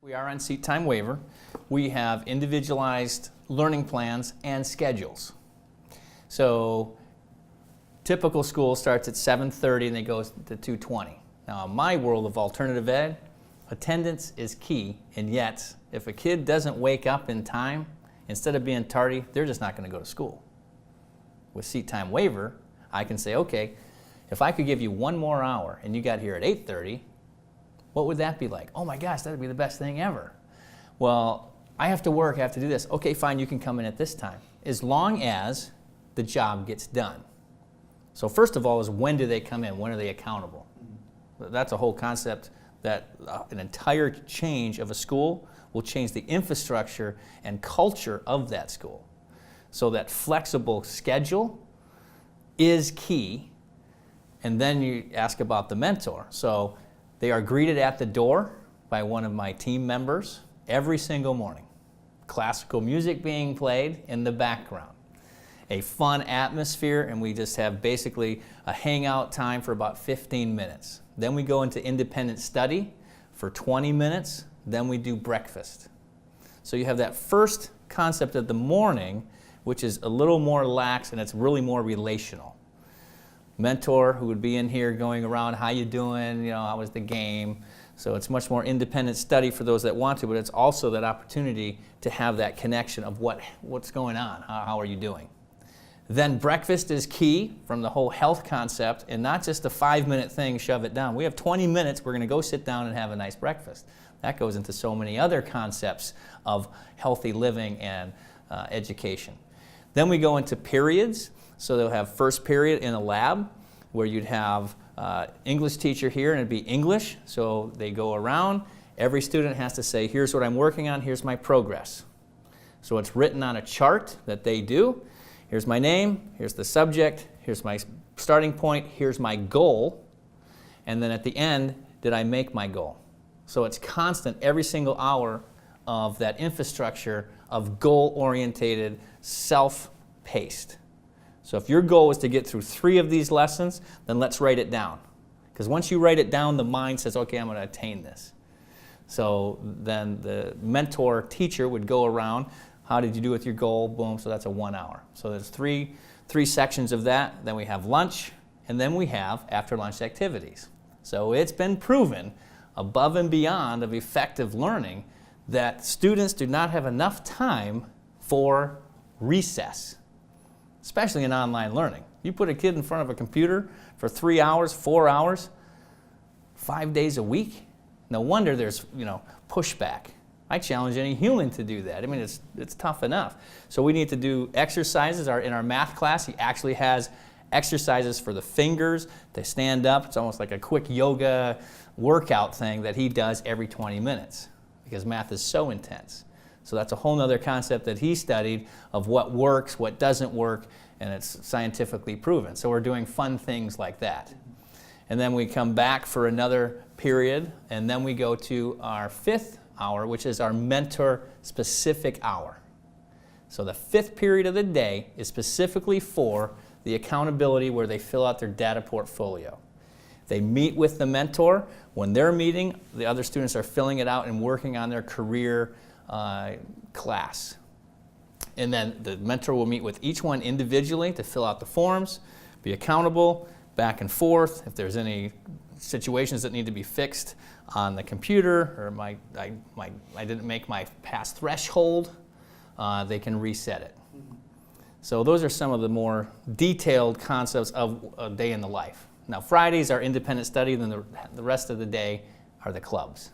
We are on seat time waiver. We have individualized learning plans and schedules. So typical school starts at 7:30 and they go to 2:20. Now in my world of alternative ed, attendance is key, and yet if a kid doesn't wake up in time, instead of being tardy, they're just not going to go to school. With seat time waiver, I can say, okay, if I could give you one more hour and you got here at 8:30, what would that be like? Oh my gosh, that would be the best thing ever. Well, I have to work, I have to do this. Okay, fine, you can come in at this time, as long as the job gets done. So first of all is, when do they come in? When are they accountable? That's a whole concept that an entire change of a school will change the infrastructure and culture of that school. So that flexible schedule is key. And then you ask about the mentor. So they are greeted at the door by one of my team members every single morning. Classical music being played in the background. A fun atmosphere, and we just have basically a hangout time for about 15 minutes. Then we go into independent study for 20 minutes. Then we do breakfast. So you have that first concept of the morning, which is a little more lax and it's really more relational. Mentor who would be in here going around, how you doing, how was the game? So it's much more independent study for those that want to, but it's also that opportunity to have that connection of what's going on, how are you doing? Then breakfast is key from the whole health concept, and not just a 5-minute thing, shove it down. We have 20 minutes, we're going to go sit down and have a nice breakfast. That goes into so many other concepts of healthy living and education. Then we go into periods. So they'll have first period in a lab where you'd have English teacher here, and it'd be English. So they go around. Every student has to say, here's what I'm working on, here's my progress. So it's written on a chart that they do. Here's my name, here's the subject, here's my starting point, here's my goal. And then at the end, did I make my goal? So it's constant every single hour of that infrastructure of goal-orientated, self-paced. So if your goal is to get through 3 of these lessons, then let's write it down. Because once you write it down, the mind says, okay, I'm going to attain this. So then the mentor teacher would go around, how did you do with your goal? Boom, so that's a 1 hour. So there's three sections of that. Then we have lunch, and then we have after lunch activities. So it's been proven above and beyond of effective learning that students do not have enough time for recess, especially in online learning. You put a kid in front of a computer for 3 hours, 4 hours, 5 days a week, no wonder there's pushback. I challenge any human to do that. I mean, it's tough enough. So we need to do exercises. In our math class, he actually has exercises for the fingers to stand up. It's almost like a quick yoga workout thing that he does every 20 minutes because math is so intense. So that's a whole nother concept that he studied of what works, what doesn't work, and it's scientifically proven. So we're doing fun things like that. And then we come back for another period, and then we go to our 5th hour, which is our mentor-specific hour. So the 5th period of the day is specifically for the accountability where they fill out their data portfolio. They meet with the mentor. When they're meeting, the other students are filling it out and working on their career class. And then the mentor will meet with each one individually to fill out the forms, be accountable, back and forth. If there's any situations that need to be fixed on the computer, or I didn't make my pass threshold, they can reset it. So those are some of the more detailed concepts of a day in the life. Now Fridays are independent study, then the rest of the day are the clubs.